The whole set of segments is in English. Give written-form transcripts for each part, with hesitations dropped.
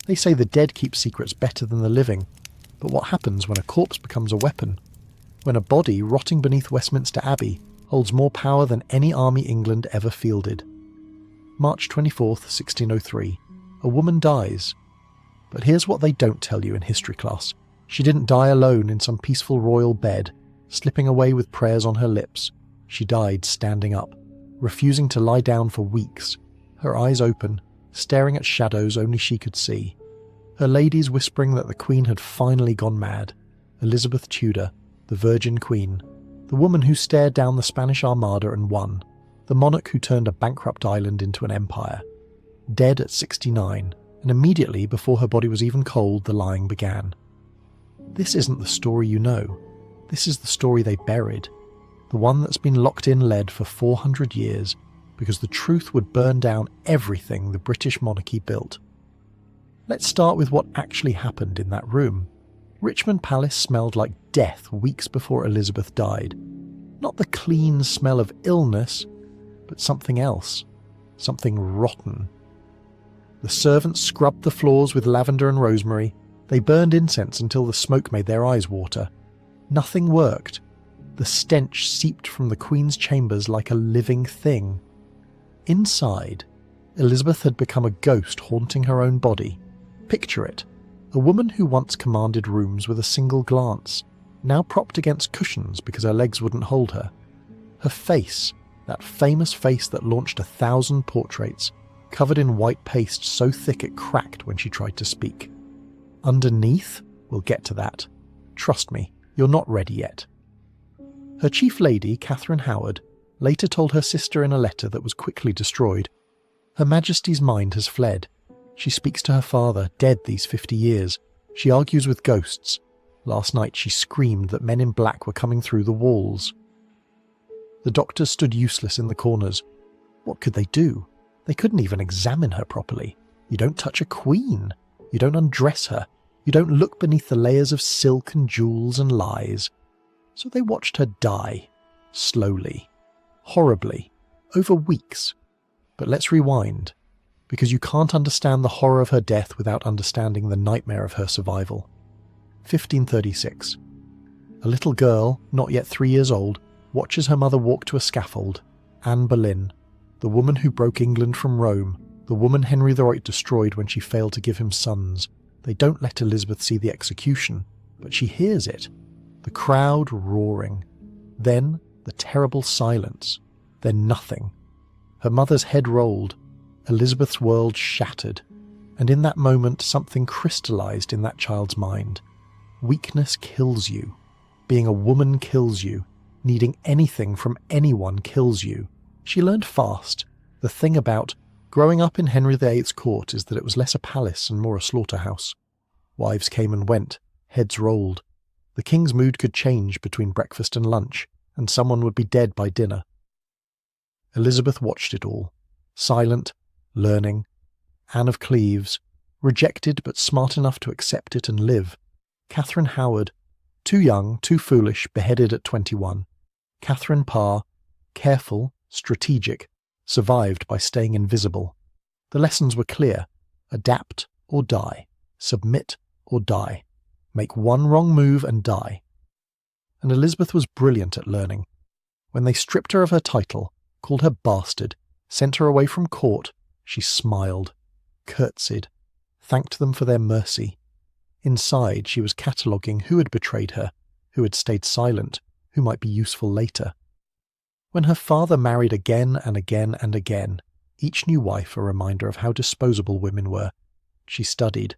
They say the dead keep secrets better than the living, but what happens when a corpse becomes a weapon? When a body rotting beneath Westminster Abbey holds more power than any army England ever fielded? March 24th, 1603. A woman dies. But here's what they don't tell you in history class. She didn't die alone in some peaceful royal bed, slipping away with prayers on her lips. She died standing up, refusing to lie down for weeks, her eyes open, staring at shadows only she could see. Her ladies whispering that the Queen had finally gone mad. Elizabeth Tudor, the Virgin Queen, the woman who stared down the Spanish Armada and won, the monarch who turned a bankrupt island into an empire. Dead at 69, and immediately before her body was even cold, the lying began. This isn't the story you know. This is the story they buried. The one that's been locked in lead for 400 years because the truth would burn down everything the British monarchy built. Let's start with what actually happened in that room. Richmond Palace smelled like death weeks before Elizabeth died. Not the clean smell of illness, but something else. Something rotten. The servants scrubbed the floors with lavender and rosemary. They burned incense until the smoke made their eyes water. Nothing worked. The stench seeped from the Queen's chambers like a living thing. Inside, Elizabeth had become a ghost haunting her own body. Picture it. A woman who once commanded rooms with a single glance, now propped against cushions because her legs wouldn't hold her. Her face, that famous face that launched 1,000 portraits, covered in white paste so thick it cracked when she tried to speak. Underneath? We'll get to that. Trust me, you're not ready yet. Her chief lady, Catherine Howard, later told her sister in a letter that was quickly destroyed, "Her Majesty's mind has fled. She speaks to her father, dead these 50 years. She argues with ghosts. Last night she screamed that men in black were coming through the walls." The doctors stood useless in the corners. What could they do? They couldn't even examine her properly. You don't touch a queen. You don't undress her. You don't look beneath the layers of silk and jewels and lies. So they watched her die. Slowly. Horribly. Over weeks. But let's rewind. Because you can't understand the horror of her death without understanding the nightmare of her survival. 1536. A little girl, not yet 3 years old, watches her mother walk to a scaffold. Anne Boleyn, the woman who broke England from Rome, the woman Henry VIII destroyed when she failed to give him sons. They don't let Elizabeth see the execution, but she hears it. The crowd roaring. Then the terrible silence. Then nothing. Her mother's head rolled. Elizabeth's world shattered, and in that moment something crystallized in that child's mind. Weakness kills you. Being a woman kills you. Needing anything from anyone kills you. She learned fast. The thing about growing up in Henry VIII's court is that it was less a palace and more a slaughterhouse. Wives came and went, heads rolled. The king's mood could change between breakfast and lunch, and someone would be dead by dinner. Elizabeth watched it all, silent, learning. Anne of Cleves, rejected but smart enough to accept it and live. Catherine Howard, too young, too foolish, beheaded at 21. Catherine Parr, careful, strategic, survived by staying invisible. The lessons were clear. Adapt or die. Submit or die. Make one wrong move and die. And Elizabeth was brilliant at learning. When they stripped her of her title, called her bastard, sent her away from court, she smiled, curtsied, thanked them for their mercy. Inside, she was cataloguing who had betrayed her, who had stayed silent, who might be useful later. When her father married again and again and again, each new wife a reminder of how disposable women were, she studied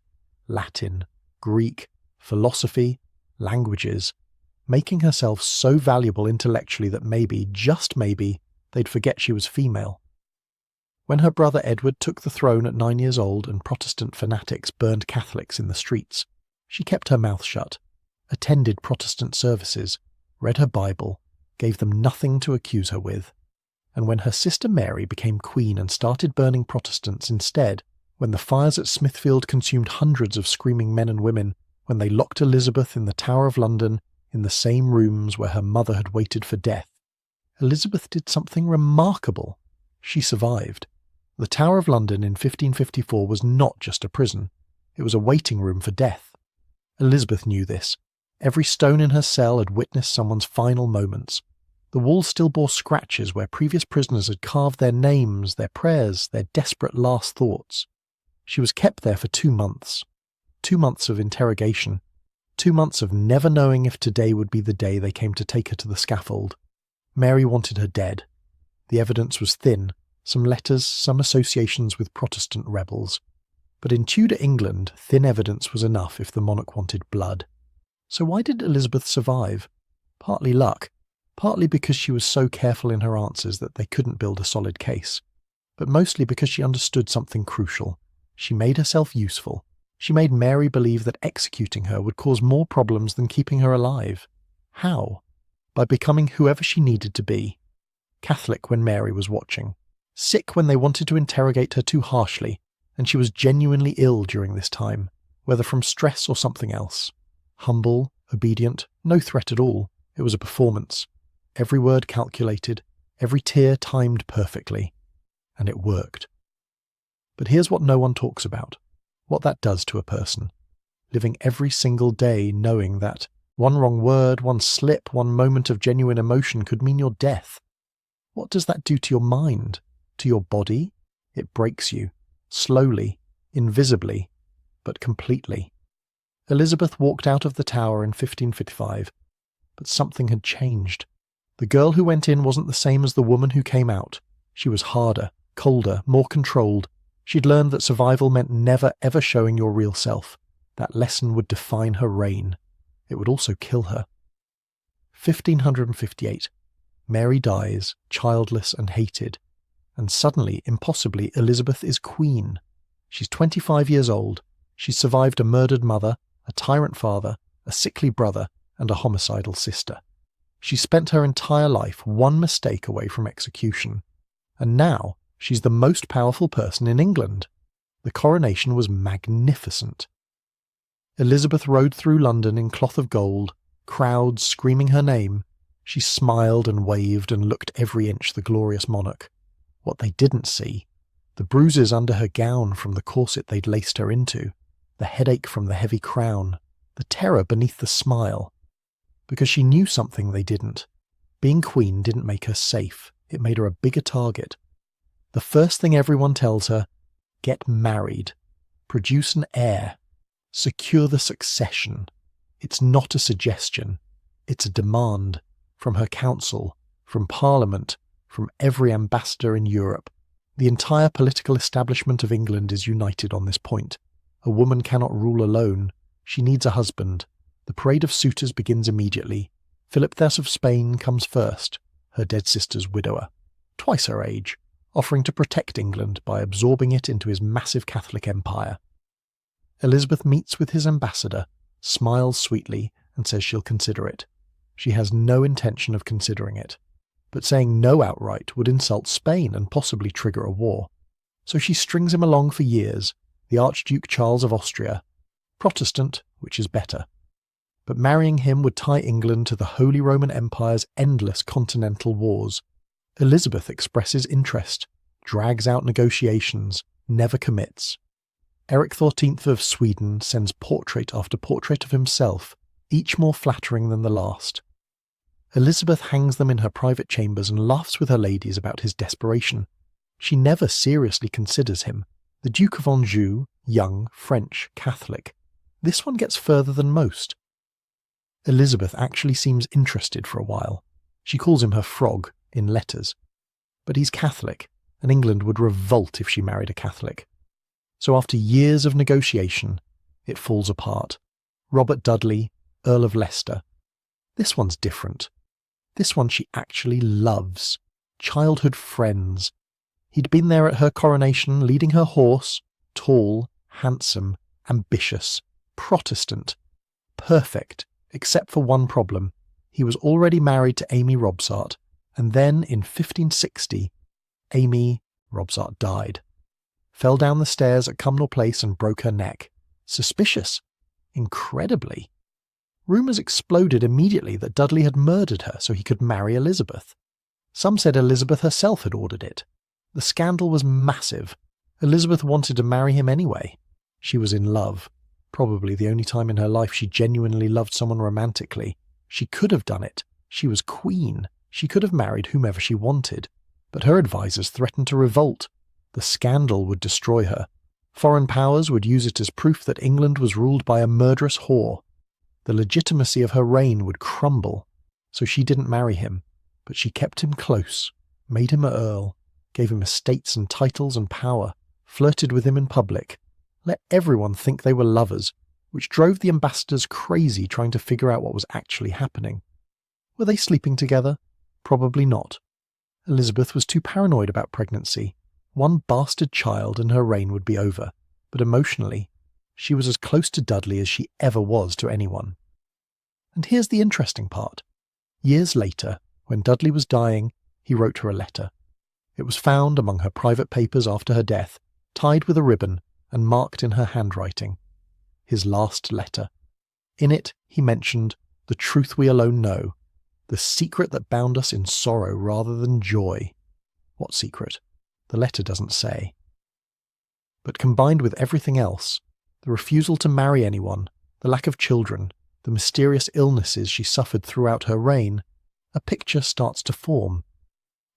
Latin, Greek, philosophy, languages, making herself so valuable intellectually that maybe, just maybe, they'd forget she was female. When her brother Edward took the throne at 9 years old and Protestant fanatics burned Catholics in the streets, she kept her mouth shut, attended Protestant services, read her Bible, gave them nothing to accuse her with. And when her sister Mary became queen and started burning Protestants instead, when the fires at Smithfield consumed hundreds of screaming men and women, when they locked Elizabeth in the Tower of London, in the same rooms where her mother had waited for death, Elizabeth did something remarkable. She survived. The Tower of London in 1554 was not just a prison. It was a waiting room for death. Elizabeth knew this. Every stone in her cell had witnessed someone's final moments. The walls still bore scratches where previous prisoners had carved their names, their prayers, their desperate last thoughts. She was kept there for 2 months. 2 months of interrogation. 2 months of never knowing if today would be the day they came to take her to the scaffold. Mary wanted her dead. The evidence was thin, some letters, some associations with Protestant rebels. But in Tudor England, thin evidence was enough if the monarch wanted blood. So why did Elizabeth survive? Partly luck, partly because she was so careful in her answers that they couldn't build a solid case, but mostly because she understood something crucial. She made herself useful. She made Mary believe that executing her would cause more problems than keeping her alive. How? By becoming whoever she needed to be. Catholic when Mary was watching. Sick when they wanted to interrogate her too harshly, and she was genuinely ill during this time, whether from stress or something else. Humble, obedient, no threat at all. It was a performance. Every word calculated, every tear timed perfectly. And it worked. But here's what no one talks about. What that does to a person. Living every single day knowing that one wrong word, one slip, one moment of genuine emotion could mean your death. What does that do to your mind? To your body? It breaks you. Slowly, invisibly, but completely. Elizabeth walked out of the tower in 1555, but something had changed. The girl who went in wasn't the same as the woman who came out. She was harder, colder, more controlled. She'd learned that survival meant never ever showing your real self. That lesson would define her reign. It would also kill her. 1558. Mary dies, childless and hated. And suddenly, impossibly, Elizabeth is queen. She's 25 years old. She's survived a murdered mother, a tyrant father, a sickly brother, and a homicidal sister. She spent her entire life one mistake away from execution. And now, she's the most powerful person in England. The coronation was magnificent. Elizabeth rode through London in cloth of gold, crowds screaming her name. She smiled and waved and looked every inch the glorious monarch. What they didn't see, the bruises under her gown from the corset they'd laced her into, the headache from the heavy crown, the terror beneath the smile. Because she knew something they didn't. Being queen didn't make her safe, it made her a bigger target. The first thing everyone tells her, get married, produce an heir, secure the succession. It's not a suggestion, it's a demand, from her council, from Parliament, from every ambassador in Europe. The entire political establishment of England is united on this point. A woman cannot rule alone. She needs a husband. The parade of suitors begins immediately. Philip Thus of Spain comes first, her dead sister's widower, twice her age, offering to protect England by absorbing it into his massive Catholic empire. Elizabeth meets with his ambassador, smiles sweetly, and says she'll consider it. She has no intention of considering it. But saying no outright would insult Spain and possibly trigger a war. So she strings him along for years, the Archduke Charles of Austria, Protestant, which is better. But marrying him would tie England to the Holy Roman Empire's endless continental wars. Elizabeth expresses interest, drags out negotiations, never commits. Eric XIV of Sweden sends portrait after portrait of himself, each more flattering than the last. Elizabeth hangs them in her private chambers and laughs with her ladies about his desperation. She never seriously considers him. The Duke of Anjou, young, French, Catholic. This one gets further than most. Elizabeth actually seems interested for a while. She calls him her frog, in letters. But he's Catholic, and England would revolt if she married a Catholic. So after years of negotiation, it falls apart. Robert Dudley, Earl of Leicester. This one's different. This one she actually loves. Childhood friends. He'd been there at her coronation, leading her horse, tall, handsome, ambitious, Protestant, perfect, except for one problem. He was already married to Amy Robsart, and then in 1560, Amy Robsart died. Fell down the stairs at Cumnor Place and broke her neck. Suspicious. Incredibly. Rumours exploded immediately that Dudley had murdered her so he could marry Elizabeth. Some said Elizabeth herself had ordered it. The scandal was massive. Elizabeth wanted to marry him anyway. She was in love, probably the only time in her life she genuinely loved someone romantically. She could have done it. She was queen. She could have married whomever she wanted. But her advisors threatened to revolt. The scandal would destroy her. Foreign powers would use it as proof that England was ruled by a murderous whore. The legitimacy of her reign would crumble. So she didn't marry him, but she kept him close, made him an earl, gave him estates and titles and power, flirted with him in public, let everyone think they were lovers, which drove the ambassadors crazy trying to figure out what was actually happening. Were they sleeping together? Probably not. Elizabeth was too paranoid about pregnancy. One bastard child and her reign would be over, but emotionally, she was as close to Dudley as she ever was to anyone. And here's the interesting part. Years later, when Dudley was dying, he wrote her a letter. It was found among her private papers after her death, tied with a ribbon and marked in her handwriting. His last letter. In it, he mentioned the truth we alone know, the secret that bound us in sorrow rather than joy. What secret? The letter doesn't say. But combined with everything else, the refusal to marry anyone, the lack of children, the mysterious illnesses she suffered throughout her reign, a picture starts to form.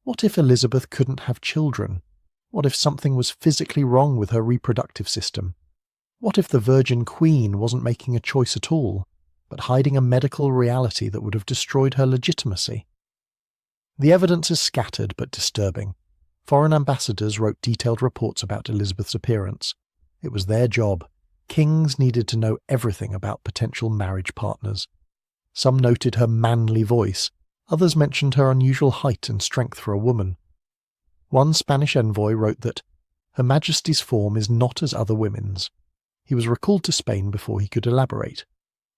What if Elizabeth couldn't have children? What if something was physically wrong with her reproductive system? What if the Virgin Queen wasn't making a choice at all, but hiding a medical reality that would have destroyed her legitimacy? The evidence is scattered but disturbing. Foreign ambassadors wrote detailed reports about Elizabeth's appearance. It was their job. Kings needed to know everything about potential marriage partners. Some noted her manly voice. Others mentioned her unusual height and strength for a woman. One Spanish envoy wrote that Her Majesty's form is not as other women's. He was recalled to Spain before he could elaborate.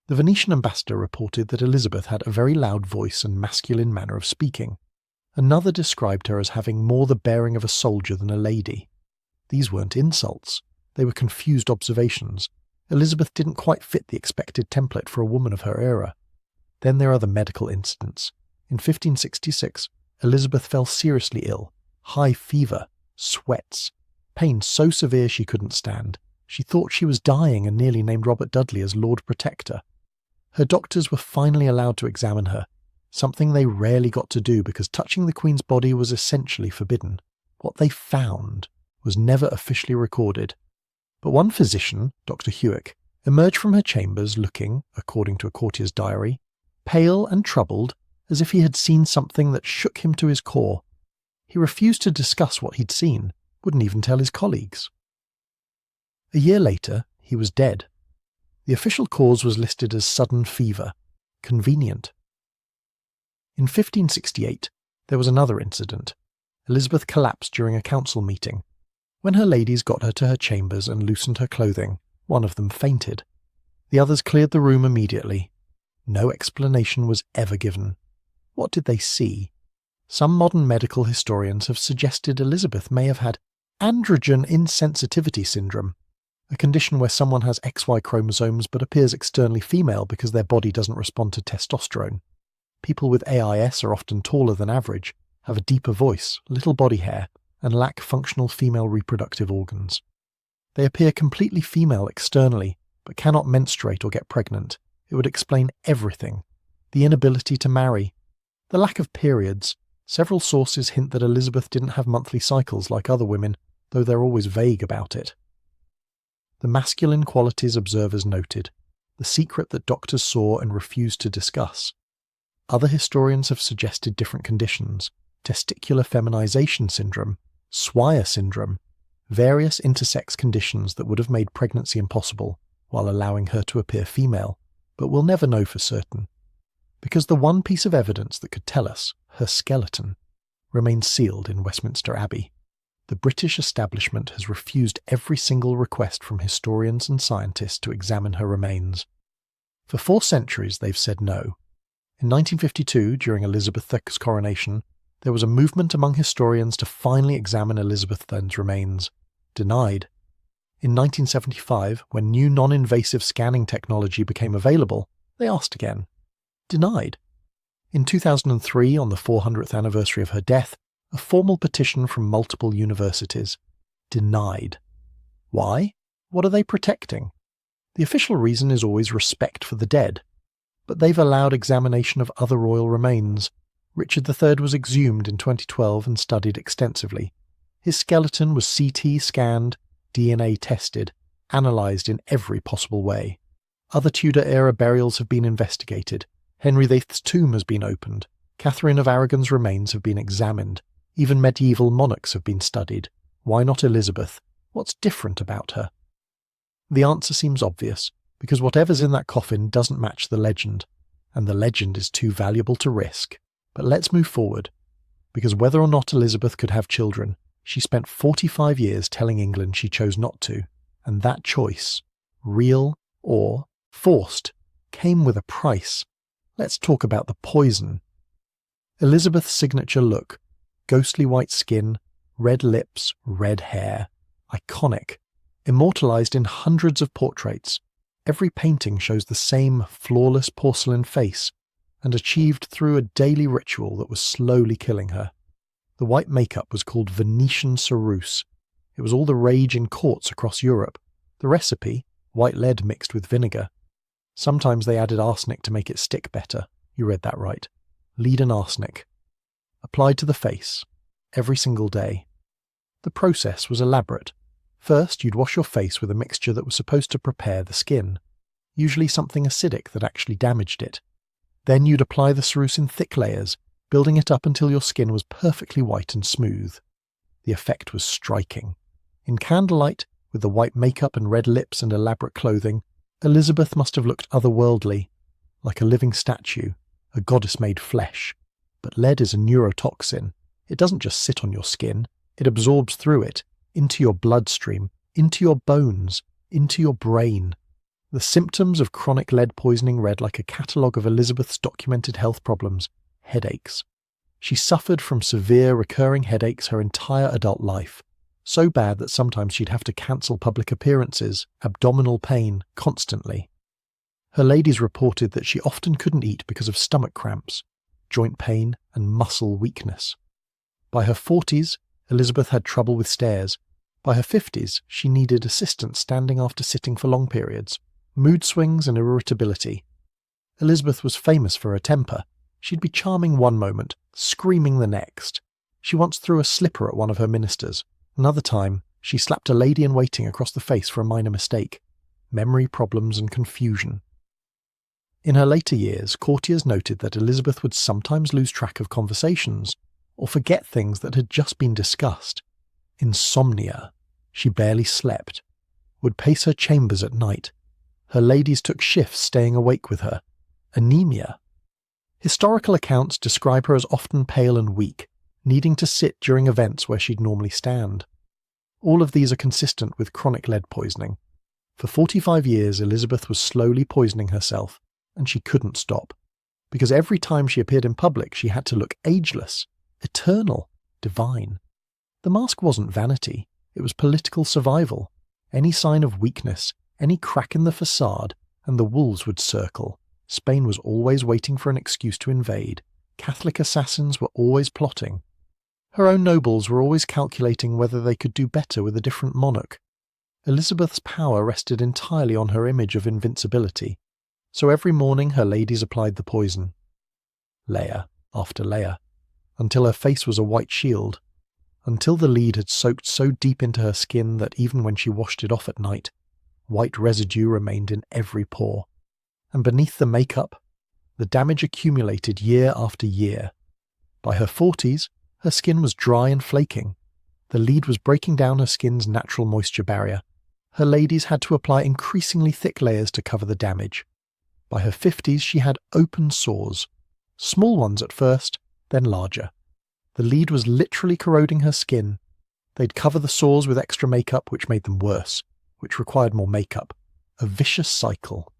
The Venetian ambassador reported that Elizabeth had a very loud voice and masculine manner of speaking. Another described her as having more the bearing of a soldier than a lady. These weren't insults. They were confused observations. Elizabeth didn't quite fit the expected template for a woman of her era. Then there are the medical incidents. In 1566, Elizabeth fell seriously ill. High fever, sweats, pain so severe she couldn't stand. She thought she was dying and nearly named Robert Dudley as Lord Protector. Her doctors were finally allowed to examine her, something they rarely got to do because touching the Queen's body was essentially forbidden. What they found was never officially recorded. But one physician, Dr. Hewick, emerged from her chambers looking, according to a courtier's diary, pale and troubled, as if he had seen something that shook him to his core. He refused to discuss what he'd seen, wouldn't even tell his colleagues. A year later, he was dead. The official cause was listed as sudden fever. Convenient. In 1568, there was another incident. Elizabeth collapsed during a council meeting. When her ladies got her to her chambers and loosened her clothing, one of them fainted. The others cleared the room immediately. No explanation was ever given. What did they see? Some modern medical historians have suggested Elizabeth may have had androgen insensitivity syndrome, a condition where someone has XY chromosomes but appears externally female because their body doesn't respond to testosterone. People with AIS are often taller than average, have a deeper voice, little body hair, and lack functional female reproductive organs. They appear completely female externally, but cannot menstruate or get pregnant. It would explain everything. The inability to marry, the lack of periods. Several sources hint that Elizabeth didn't have monthly cycles like other women, though they're always vague about it. The masculine qualities observers noted, the secret that doctors saw and refused to discuss. Other historians have suggested different conditions: testicular feminization syndrome, Swyer syndrome, various intersex conditions that would have made pregnancy impossible while allowing her to appear female, but we'll never know for certain. Because the one piece of evidence that could tell us, her skeleton, remains sealed in Westminster Abbey. The British establishment has refused every single request from historians and scientists to examine her remains. For 4 centuries they've said no. In 1952, during Elizabeth II's coronation, there was a movement among historians to finally examine Elizabeth II's remains. Denied. In 1975, when new non-invasive scanning technology became available, they asked again. Denied. In 2003, on the 400th anniversary of her death, a formal petition from multiple universities. Denied. Why? What are they protecting? The official reason is always respect for the dead, but they've allowed examination of other royal remains. Richard III was exhumed in 2012 and studied extensively. His skeleton was CT scanned, DNA tested, analysed in every possible way. Other Tudor-era burials have been investigated. Henry VIII's tomb has been opened. Catherine of Aragon's remains have been examined. Even medieval monarchs have been studied. Why not Elizabeth? What's different about her? The answer seems obvious, because whatever's in that coffin doesn't match the legend, and the legend is too valuable to risk. But let's move forward, because whether or not Elizabeth could have children, she spent 45 years telling England she chose not to, and that choice, real or forced, came with a price. Let's talk about the poison. Elizabeth's signature look, ghostly white skin, red lips, red hair, iconic, immortalised in hundreds of portraits. Every painting shows the same flawless porcelain face, and achieved through a daily ritual that was slowly killing her. The white makeup was called Venetian ceruse. It was all the rage in courts across Europe. The recipe, white lead mixed with vinegar. Sometimes they added arsenic to make it stick better. You read that right. Lead and arsenic. Applied to the face, every single day. The process was elaborate. First, you'd wash your face with a mixture that was supposed to prepare the skin, usually something acidic that actually damaged it. Then you'd apply the ceruse in thick layers, building it up until your skin was perfectly white and smooth. The effect was striking. In candlelight, with the white makeup and red lips and elaborate clothing, Elizabeth must have looked otherworldly, like a living statue, a goddess made flesh. But lead is a neurotoxin. It doesn't just sit on your skin, it absorbs through it, into your bloodstream, into your bones, into your brain. The symptoms of chronic lead poisoning read like a catalogue of Elizabeth's documented health problems: headaches. She suffered from severe recurring headaches her entire adult life, so bad that sometimes she'd have to cancel public appearances, abdominal pain, constantly. Her ladies reported that she often couldn't eat because of stomach cramps, joint pain, and muscle weakness. By her 40s, Elizabeth had trouble with stairs. By her 50s, she needed assistance standing after sitting for long periods, mood swings and irritability. Elizabeth was famous for her temper. She'd be charming one moment, screaming the next. She once threw a slipper at one of her ministers. Another time, she slapped a lady-in-waiting across the face for a minor mistake. Memory problems and confusion. In her later years, courtiers noted that Elizabeth would sometimes lose track of conversations, or forget things that had just been discussed. Insomnia. She barely slept. Would pace her chambers at night. Her ladies took shifts staying awake with her. Anemia. Historical accounts describe her as often pale and weak, needing to sit during events where she'd normally stand. All of these are consistent with chronic lead poisoning. For 45 years, Elizabeth was slowly poisoning herself, and she couldn't stop. Because every time she appeared in public, she had to look ageless, eternal, divine. The mask wasn't vanity, it was political survival. Any sign of weakness, any crack in the facade, and the wolves would circle. Spain was always waiting for an excuse to invade. Catholic assassins were always plotting. Her own nobles were always calculating whether they could do better with a different monarch. Elizabeth's power rested entirely on her image of invincibility, so every morning her ladies applied the poison. Layer after layer, until her face was a white shield, until the lead had soaked so deep into her skin that even when she washed it off at night, white residue remained in every pore. And beneath the makeup, the damage accumulated year after year. By her 40s, her skin was dry and flaking. The lead was breaking down her skin's natural moisture barrier. Her ladies had to apply increasingly thick layers to cover the damage. By her 50s, she had open sores. Small ones at first, then larger. The lead was literally corroding her skin. They'd cover the sores with extra makeup, which made them worse, which required more makeup. A vicious cycle.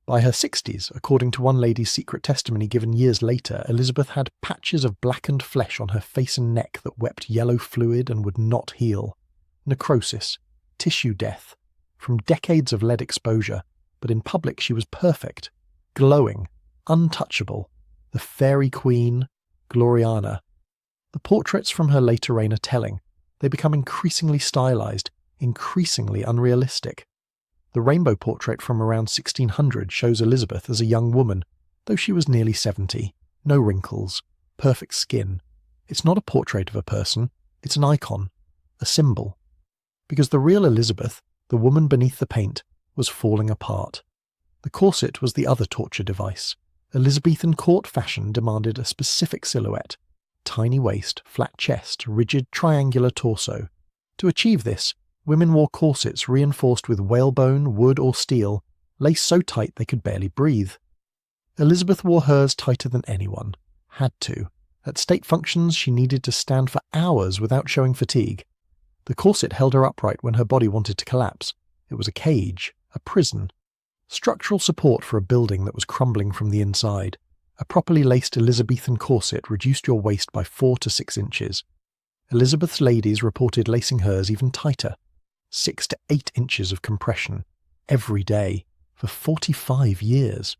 By her 60s, according to one lady's secret testimony given years later, Elizabeth had patches of blackened flesh on her face and neck that wept yellow fluid and would not heal. Necrosis. Tissue death. From decades of lead exposure. But in public she was perfect. Glowing. Untouchable. The fairy queen. Gloriana. The portraits from her later reign are telling. They become increasingly stylized, increasingly unrealistic. The rainbow portrait from around 1600 shows Elizabeth as a young woman, though she was nearly 70, no wrinkles, perfect skin. It's not a portrait of a person, it's an icon, a symbol. Because the real Elizabeth, the woman beneath the paint, was falling apart. The corset was the other torture device. Elizabethan court fashion demanded a specific silhouette: tiny waist, flat chest, rigid triangular torso. To achieve this, women wore corsets reinforced with whalebone, wood or steel, laced so tight they could barely breathe. Elizabeth wore hers tighter than anyone. Had to. At state functions she needed to stand for hours without showing fatigue. The corset held her upright when her body wanted to collapse. It was a cage, a prison. Structural support for a building that was crumbling from the inside. A properly laced Elizabethan corset reduced your waist by 4 to 6 inches. Elizabeth's ladies reported lacing hers even tighter. 6 to 8 inches of compression, every day, for 45 years.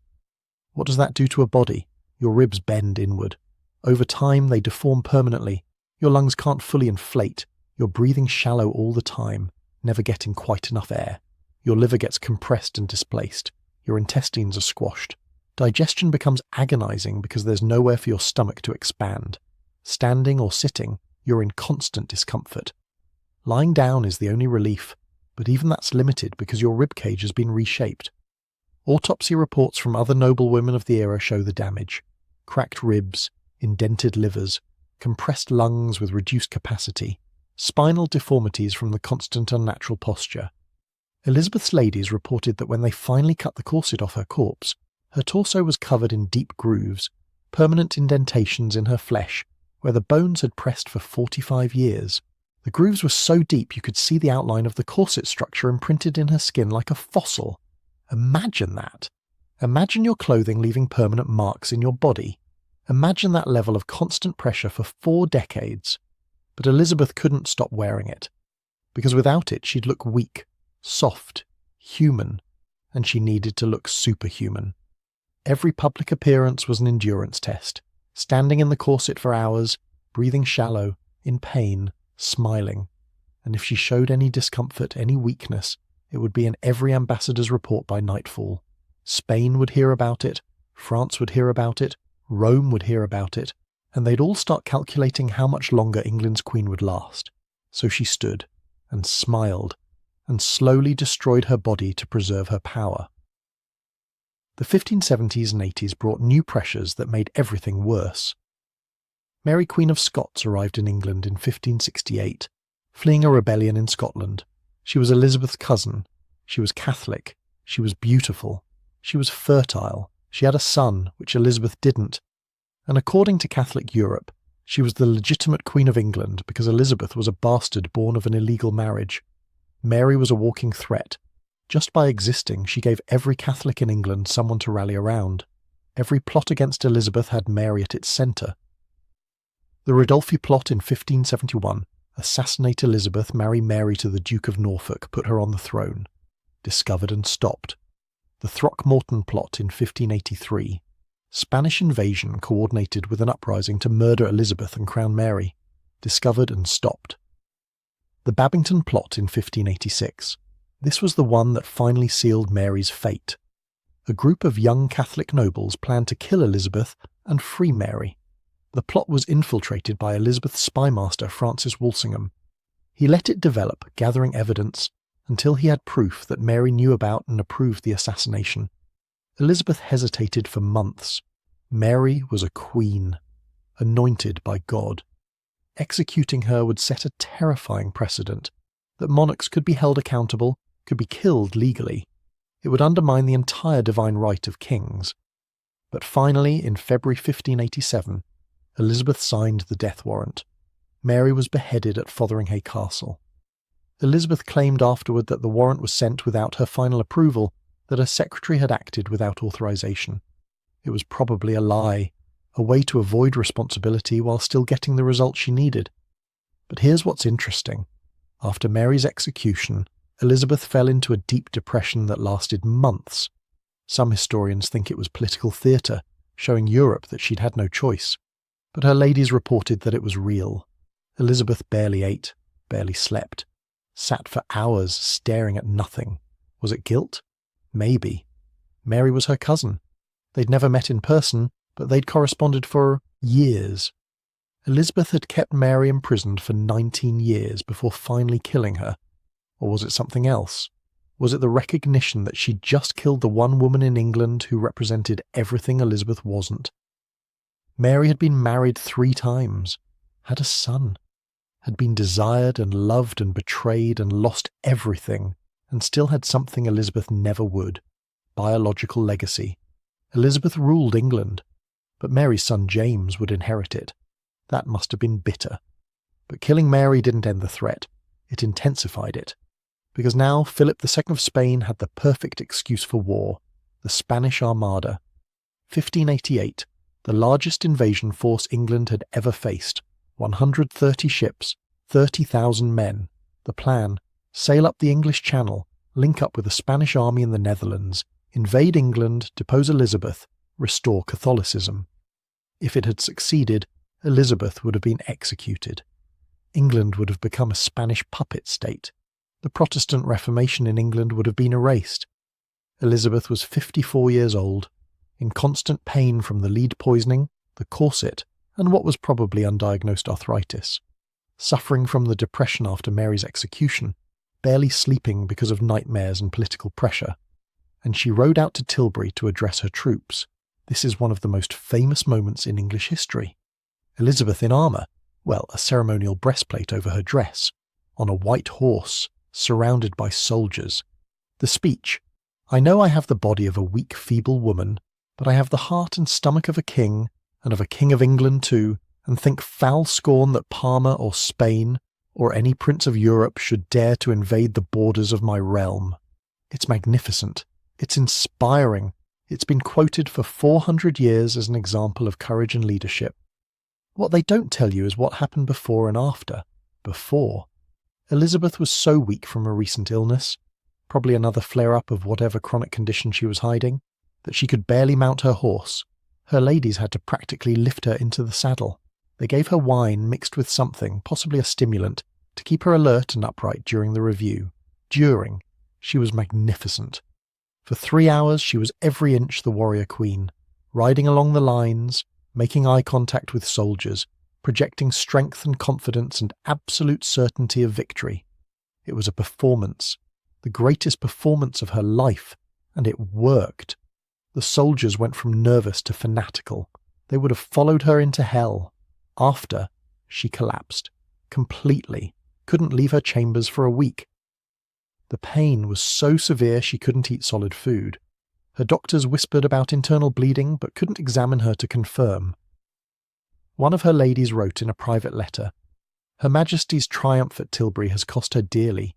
What does that do to a body? Your ribs bend inward. Over time they deform permanently. Your lungs can't fully inflate. You're breathing shallow all the time, never getting quite enough air. Your liver gets compressed and displaced. Your intestines are squashed. Digestion becomes agonizing because there's nowhere for your stomach to expand. Standing or sitting, you're in constant discomfort. Lying down is the only relief, but even that's limited because your ribcage has been reshaped. Autopsy reports from other noble women of the era show the damage. Cracked ribs, indented livers, compressed lungs with reduced capacity, spinal deformities from the constant unnatural posture. Elizabeth's ladies reported that when they finally cut the corset off her corpse, her torso was covered in deep grooves, permanent indentations in her flesh, where the bones had pressed for 45 years. The grooves were so deep you could see the outline of the corset structure imprinted in her skin like a fossil. Imagine that. Imagine your clothing leaving permanent marks in your body. Imagine that level of constant pressure for 4 decades. But Elizabeth couldn't stop wearing it, because without it she'd look weak, soft, human, and she needed to look superhuman. Every public appearance was an endurance test, standing in the corset for hours, breathing shallow, in pain, smiling. And if she showed any discomfort, any weakness, it would be in every ambassador's report by nightfall. Spain would hear about it, France would hear about it, Rome would hear about it, and they'd all start calculating how much longer England's queen would last. So she stood, and smiled, and slowly destroyed her body to preserve her power. The 1570s and 80s brought new pressures that made everything worse. Mary Queen of Scots arrived in England in 1568, fleeing a rebellion in Scotland. She was Elizabeth's cousin. She was Catholic. She was beautiful. She was fertile. She had a son, which Elizabeth didn't. And according to Catholic Europe, she was the legitimate Queen of England because Elizabeth was a bastard born of an illegal marriage. Mary was a walking threat. Just by existing, she gave every Catholic in England someone to rally around. Every plot against Elizabeth had Mary at its centre. The Ridolfi plot in 1571, assassinate Elizabeth, marry Mary to the Duke of Norfolk, put her on the throne. Discovered and stopped. The Throckmorton plot in 1583, Spanish invasion coordinated with an uprising to murder Elizabeth and crown Mary. Discovered and stopped. The Babington plot in 1586. This was the one that finally sealed Mary's fate. A group of young Catholic nobles planned to kill Elizabeth and free Mary. The plot was infiltrated by Elizabeth's spymaster Francis Walsingham. He let it develop, gathering evidence, until he had proof that Mary knew about and approved the assassination. Elizabeth hesitated for months. Mary was a queen, anointed by God. Executing her would set a terrifying precedent, that monarchs could be held accountable, could be killed legally. It would undermine the entire divine right of kings. But finally, in February 1587, Elizabeth signed the death warrant. Mary was beheaded at Fotheringhay Castle. Elizabeth claimed afterward that the warrant was sent without her final approval, that her secretary had acted without authorization. It was probably a lie, a way to avoid responsibility while still getting the result she needed. But here's what's interesting. After Mary's execution, Elizabeth fell into a deep depression that lasted months. Some historians think it was political theatre, showing Europe that she'd had no choice. But her ladies reported that it was real. Elizabeth barely ate, barely slept. sat for hours staring at nothing. Was it guilt? Maybe. Mary was her cousin. They'd never met in person, but they'd corresponded for years. Elizabeth had kept Mary imprisoned for 19 years before finally killing her. Or was it something else? Was it the recognition that she'd just killed the one woman in England who represented everything Elizabeth wasn't? Mary had been married 3 times, had a son, had been desired and loved and betrayed and lost everything, and still had something Elizabeth never would: biological legacy. Elizabeth ruled England, but Mary's son James would inherit it. That must have been bitter. But killing Mary didn't end the threat. It intensified it. Because now Philip II of Spain had the perfect excuse for war: the Spanish Armada. 1588, the largest invasion force England had ever faced. 130 ships, 30,000 men. The plan: sail up the English Channel, link up with the Spanish army in the Netherlands, invade England, depose Elizabeth, restore Catholicism. If it had succeeded, Elizabeth would have been executed. England would have become a Spanish puppet state. The Protestant Reformation in England would have been erased. Elizabeth was 54 years old, in constant pain from the lead poisoning, the corset, and what was probably undiagnosed arthritis, suffering from the depression after Mary's execution, barely sleeping because of nightmares and political pressure. And she rode out to Tilbury to address her troops. This is one of the most famous moments in English history. Elizabeth in armour, well, a ceremonial breastplate over her dress, on a white horse, surrounded by soldiers. The speech: "I know I have the body of a weak, feeble woman, but I have the heart and stomach of a king, and of a king of England too, and think foul scorn that Parma or Spain, or any prince of Europe should dare to invade the borders of my realm." It's magnificent. It's inspiring. It's been quoted for 400 years as an example of courage and leadership. What they don't tell you is what happened before and after. Before, Elizabeth was so weak from a recent illness, probably another flare-up of whatever chronic condition she was hiding, that she could barely mount her horse. Her ladies had to practically lift her into the saddle. They gave her wine mixed with something, possibly a stimulant, to keep her alert and upright during the review. She was magnificent. For 3 hours she was every inch the warrior queen, riding along the lines, making eye contact with soldiers, projecting strength and confidence and absolute certainty of victory. It was a performance, the greatest performance of her life, and it worked. The soldiers went from nervous to fanatical. They would have followed her into hell. After, she collapsed. Completely. Couldn't leave her chambers for a week. The pain was so severe she couldn't eat solid food. Her doctors whispered about internal bleeding but couldn't examine her to confirm. One of her ladies wrote in a private letter, "Her Majesty's triumph at Tilbury has cost her dearly.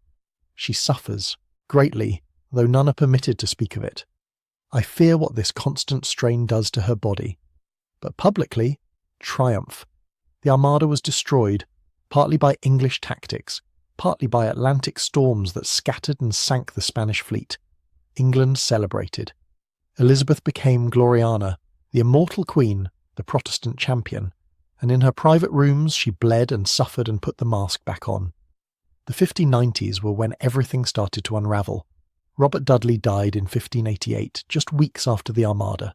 She suffers, greatly, though none are permitted to speak of it. I fear what this constant strain does to her body. But publicly, triumph. The Armada was destroyed, partly by English tactics, partly by Atlantic storms that scattered and sank the Spanish fleet. England celebrated. Elizabeth became Gloriana, the immortal queen, the Protestant champion, and in her private rooms she bled and suffered and put the mask back on. The 1590s were when everything started to unravel. Robert Dudley died in 1588, just weeks after the Armada.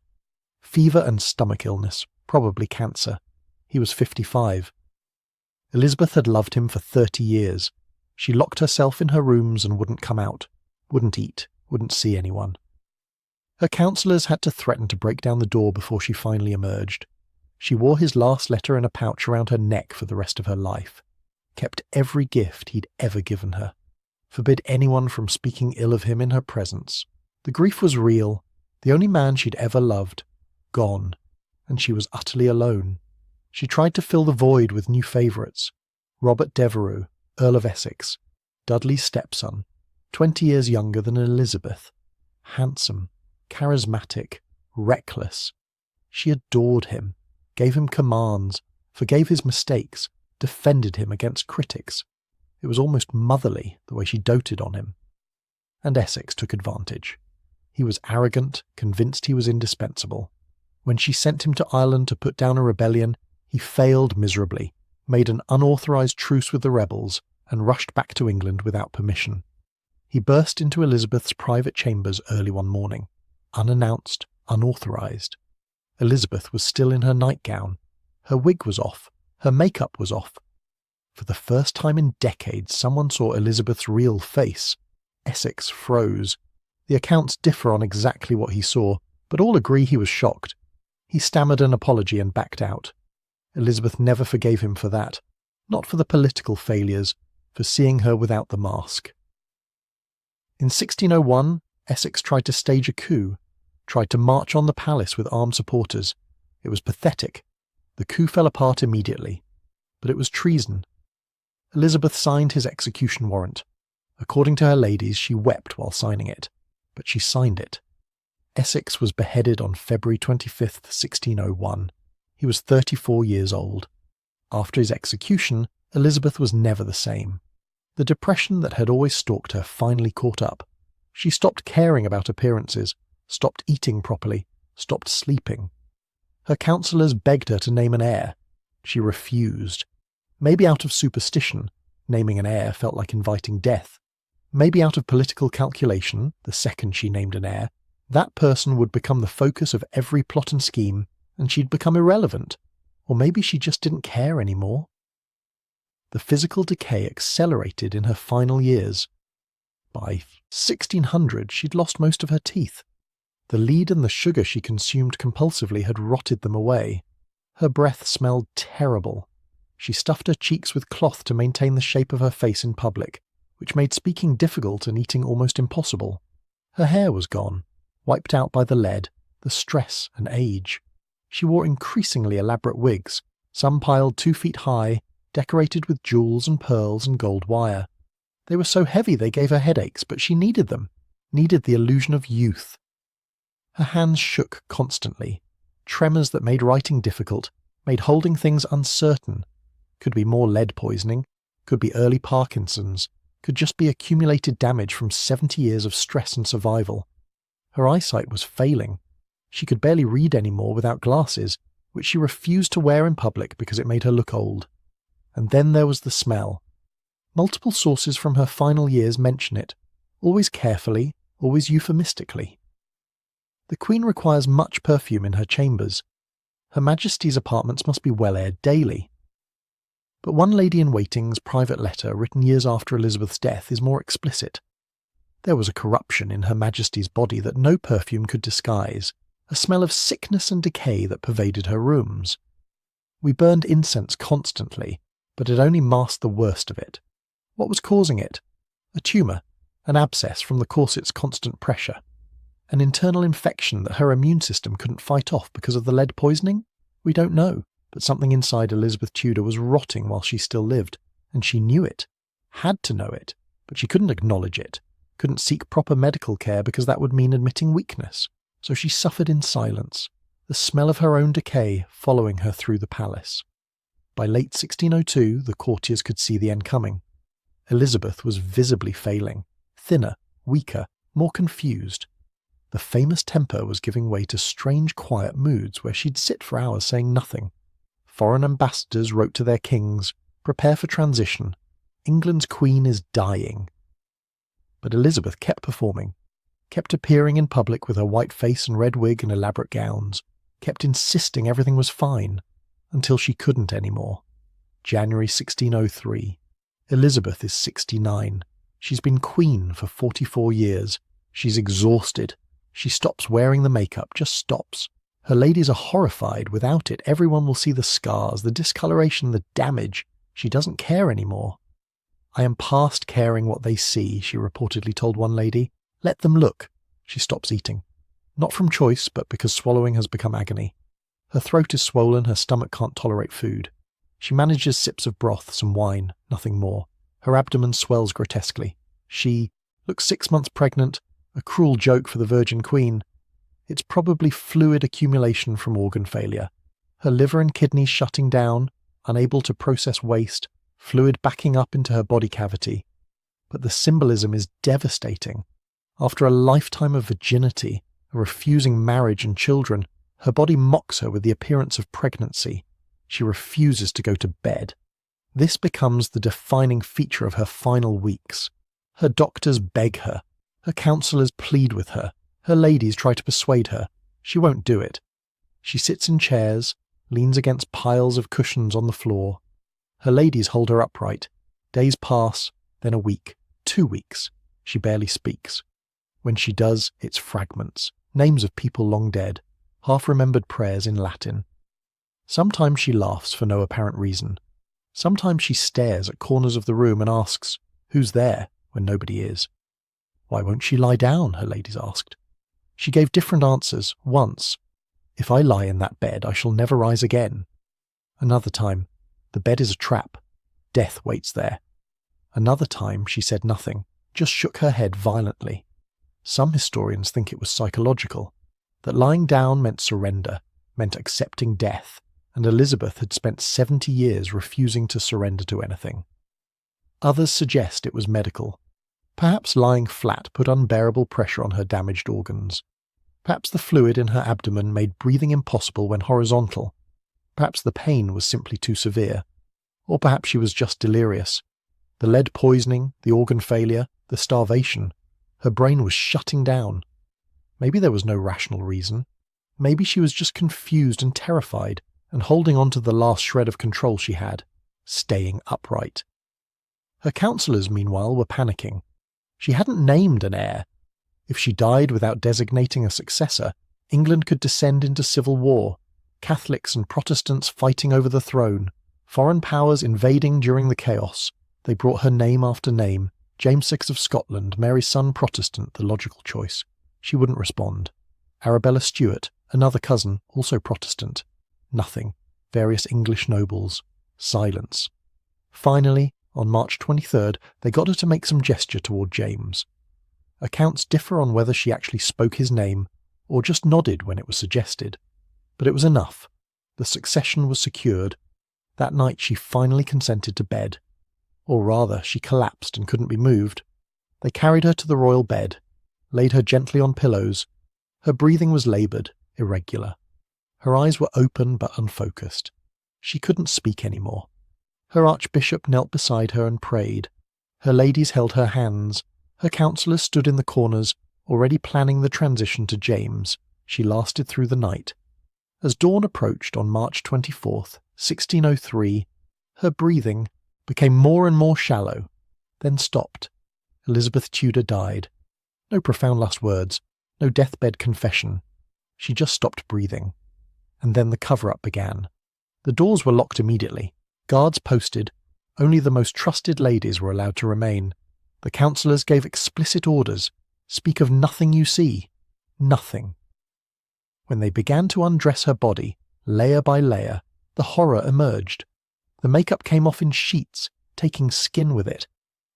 Fever and stomach illness, probably cancer. He was 55. Elizabeth had loved him for 30 years. She locked herself in her rooms and wouldn't come out, wouldn't eat, wouldn't see anyone. Her counsellors had to threaten to break down the door before she finally emerged. She wore his last letter in a pouch around her neck for the rest of her life, kept every gift he'd ever given her, forbid anyone from speaking ill of him in her presence. The grief was real. The only man she'd ever loved, gone, and she was utterly alone. She tried to fill the void with new favourites. Robert Devereux, Earl of Essex, Dudley's stepson, 20 years younger than Elizabeth, handsome, charismatic, reckless. She adored him, gave him commands, forgave his mistakes, defended him against critics. It was almost motherly, the way she doted on him. And Essex took advantage. He was arrogant, convinced he was indispensable. When she sent him to Ireland to put down a rebellion, he failed miserably, made an unauthorised truce with the rebels, and rushed back to England without permission. He burst into Elizabeth's private chambers early one morning, unannounced, unauthorised. Elizabeth was still in her nightgown. Her wig was off. Her makeup was off. For the first time in decades, someone saw Elizabeth's real face. Essex froze. The accounts differ on exactly what he saw, but all agree he was shocked. He stammered an apology and backed out. Elizabeth never forgave him for that. Not for the political failures, for seeing her without the mask. In 1601, Essex tried to stage a coup, tried to march on the palace with armed supporters. It was pathetic. The coup fell apart immediately. But it was treason. Elizabeth signed his execution warrant. According to her ladies, she wept while signing it, but she signed it. Essex was beheaded on February 25th, 1601. He was 34 years old. After his execution, Elizabeth was never the same. The depression that had always stalked her finally caught up. She stopped caring about appearances, stopped eating properly, stopped sleeping. Her counsellors begged her to name an heir. She refused. Maybe out of superstition, naming an heir felt like inviting death. Maybe out of political calculation, the second she named an heir, that person would become the focus of every plot and scheme, and she'd become irrelevant. Or maybe she just didn't care anymore. The physical decay accelerated in her final years. By 1600, she'd lost most of her teeth. The lead and the sugar she consumed compulsively had rotted them away. Her breath smelled terrible. She stuffed her cheeks with cloth to maintain the shape of her face in public, which made speaking difficult and eating almost impossible. Her hair was gone, wiped out by the lead, the stress and age. She wore increasingly elaborate wigs, some piled 2 feet high, decorated with jewels and pearls and gold wire. They were so heavy they gave her headaches, but she needed them, needed the illusion of youth. Her hands shook constantly, tremors that made writing difficult, made holding things uncertain. Could be more lead poisoning, could be early Parkinson's, could just be accumulated damage from 70 years of stress and survival. Her eyesight was failing. She could barely read anymore without glasses, which she refused to wear in public because it made her look old. And then there was the smell. Multiple sources from her final years mention it, always carefully, always euphemistically. The Queen requires much perfume in her chambers. Her Majesty's apartments must be well aired daily. But one lady-in-waiting's private letter written years after Elizabeth's death is more explicit. There was a corruption in Her Majesty's body that no perfume could disguise, a smell of sickness and decay that pervaded her rooms. We burned incense constantly, but it only masked the worst of it. What was causing it? A tumour, an abscess from the corset's constant pressure. An internal infection that her immune system couldn't fight off because of the lead poisoning? We don't know, but something inside Elizabeth Tudor was rotting while she still lived, and she knew it, had to know it, but she couldn't acknowledge it, couldn't seek proper medical care because that would mean admitting weakness. So she suffered in silence, the smell of her own decay following her through the palace. By late 1602, the courtiers could see the end coming. Elizabeth was visibly failing, thinner, weaker, more confused. The famous temper was giving way to strange quiet moods where she'd sit for hours saying nothing. Foreign ambassadors wrote to their kings, "Prepare for transition. England's queen is dying." But Elizabeth kept performing, kept appearing in public with her white face and red wig and elaborate gowns, kept insisting everything was fine, until she couldn't anymore. January 1603. Elizabeth is 69. She's been queen for 44 years. She's exhausted. She stops wearing the makeup, just stops. Her ladies are horrified. Without it, everyone will see the scars, the discoloration, the damage. She doesn't care anymore. "I am past caring what they see," she reportedly told one lady. "Let them look." She stops eating. Not from choice, but because swallowing has become agony. Her throat is swollen, her stomach can't tolerate food. She manages sips of broth, some wine, nothing more. Her abdomen swells grotesquely. She looks 6 months pregnant, a cruel joke for the Virgin Queen. It's probably fluid accumulation from organ failure. Her liver and kidneys shutting down, unable to process waste, fluid backing up into her body cavity. But the symbolism is devastating. After a lifetime of virginity, refusing marriage and children, her body mocks her with the appearance of pregnancy. She refuses to go to bed. This becomes the defining feature of her final weeks. Her doctors beg her. Her counsellors plead with her. Her ladies try to persuade her. She won't do it. She sits in chairs, leans against piles of cushions on the floor. Her ladies hold her upright. Days pass, then a week, 2 weeks. She barely speaks. When she does, it's fragments, names of people long dead, half-remembered prayers in Latin. Sometimes she laughs for no apparent reason. Sometimes she stares at corners of the room and asks, "Who's there?" when nobody is. "Why won't she lie down?" her ladies asked. She gave different answers. Once, "If I lie in that bed, I shall never rise again." Another time, "The bed is a trap. Death waits there." Another time, she said nothing, just shook her head violently. Some historians think it was psychological, that lying down meant surrender, meant accepting death, and Elizabeth had spent 70 years refusing to surrender to anything. Others suggest it was medical. Perhaps lying flat put unbearable pressure on her damaged organs. Perhaps the fluid in her abdomen made breathing impossible when horizontal. Perhaps the pain was simply too severe. Or perhaps she was just delirious. The lead poisoning, the organ failure, the starvation. Her brain was shutting down. Maybe there was no rational reason. Maybe she was just confused and terrified, and holding on to the last shred of control she had, staying upright. Her counsellors, meanwhile, were panicking. She hadn't named an heir. If she died without designating a successor, England could descend into civil war, Catholics and Protestants fighting over the throne, foreign powers invading during the chaos. They brought her name after name. James VI of Scotland, Mary's son Protestant, the logical choice. She wouldn't respond. Arabella Stuart, another cousin, also Protestant. Nothing. Various English nobles. Silence. Finally, on March 23rd, they got her to make some gesture toward James. Accounts differ on whether she actually spoke his name, or just nodded when it was suggested. But it was enough. The succession was secured. That night she finally consented to bed. Or rather, she collapsed and couldn't be moved. They carried her to the royal bed, laid her gently on pillows. Her breathing was laboured, irregular. Her eyes were open but unfocused. She couldn't speak anymore. Her archbishop knelt beside her and prayed. Her ladies held her hands. Her counsellors stood in the corners, already planning the transition to James. She lasted through the night. As dawn approached on March 24th, 1603, her breathing became more and more shallow, then stopped. Elizabeth Tudor died. No profound last words, no deathbed confession. She just stopped breathing. And then the cover-up began. The doors were locked immediately. Guards posted. Only the most trusted ladies were allowed to remain. The counsellors gave explicit orders. Speak of nothing you see. Nothing. When they began to undress her body, layer by layer, the horror emerged. The makeup came off in sheets, taking skin with it.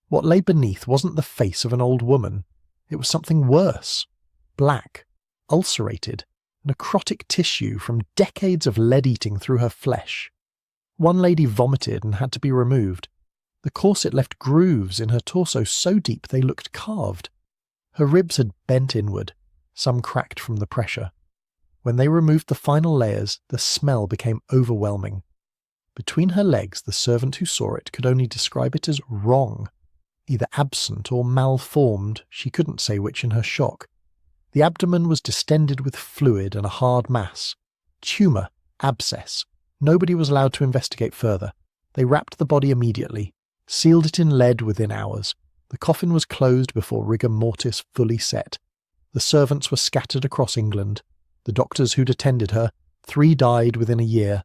What lay beneath wasn't the face of an old woman. It was something worse. Black, ulcerated, necrotic tissue from decades of lead eating through her flesh. One lady vomited and had to be removed. The corset left grooves in her torso so deep they looked carved. Her ribs had bent inward, some cracked from the pressure. When they removed the final layers, the smell became overwhelming. Between her legs, the servant who saw it could only describe it as wrong. Either absent or malformed, she couldn't say which in her shock. The abdomen was distended with fluid and a hard mass. Tumour, abscess. Nobody was allowed to investigate further. They wrapped the body immediately, sealed it in lead within hours. The coffin was closed before rigor mortis fully set. The servants were scattered across England. The doctors who'd attended her, 3 died within a year.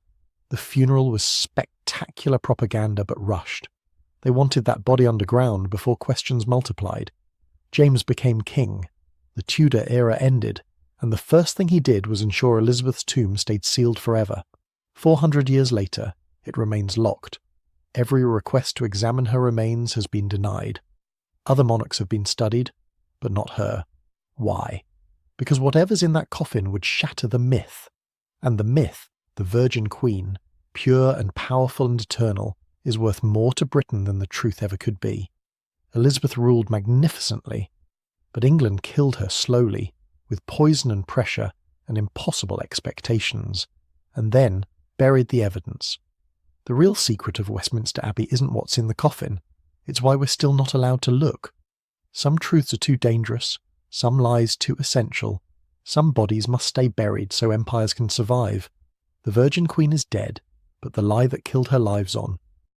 The funeral was spectacular propaganda but rushed. They wanted that body underground before questions multiplied. James became king. The Tudor era ended, and the first thing he did was ensure Elizabeth's tomb stayed sealed forever. 400 years later, it remains locked. Every request to examine her remains has been denied. Other monarchs have been studied, but not her. Why? Because whatever's in that coffin would shatter the myth. And the myth, the Virgin Queen, pure and powerful and eternal, is worth more to Britain than the truth ever could be. Elizabeth ruled magnificently, but England killed her slowly, with poison and pressure and impossible expectations, and then buried the evidence. The real secret of Westminster Abbey isn't what's in the coffin, it's why we're still not allowed to look. Some truths are too dangerous, some lies too essential, some bodies must stay buried so empires can survive. The Virgin Queen is dead, but the lie that killed her lives on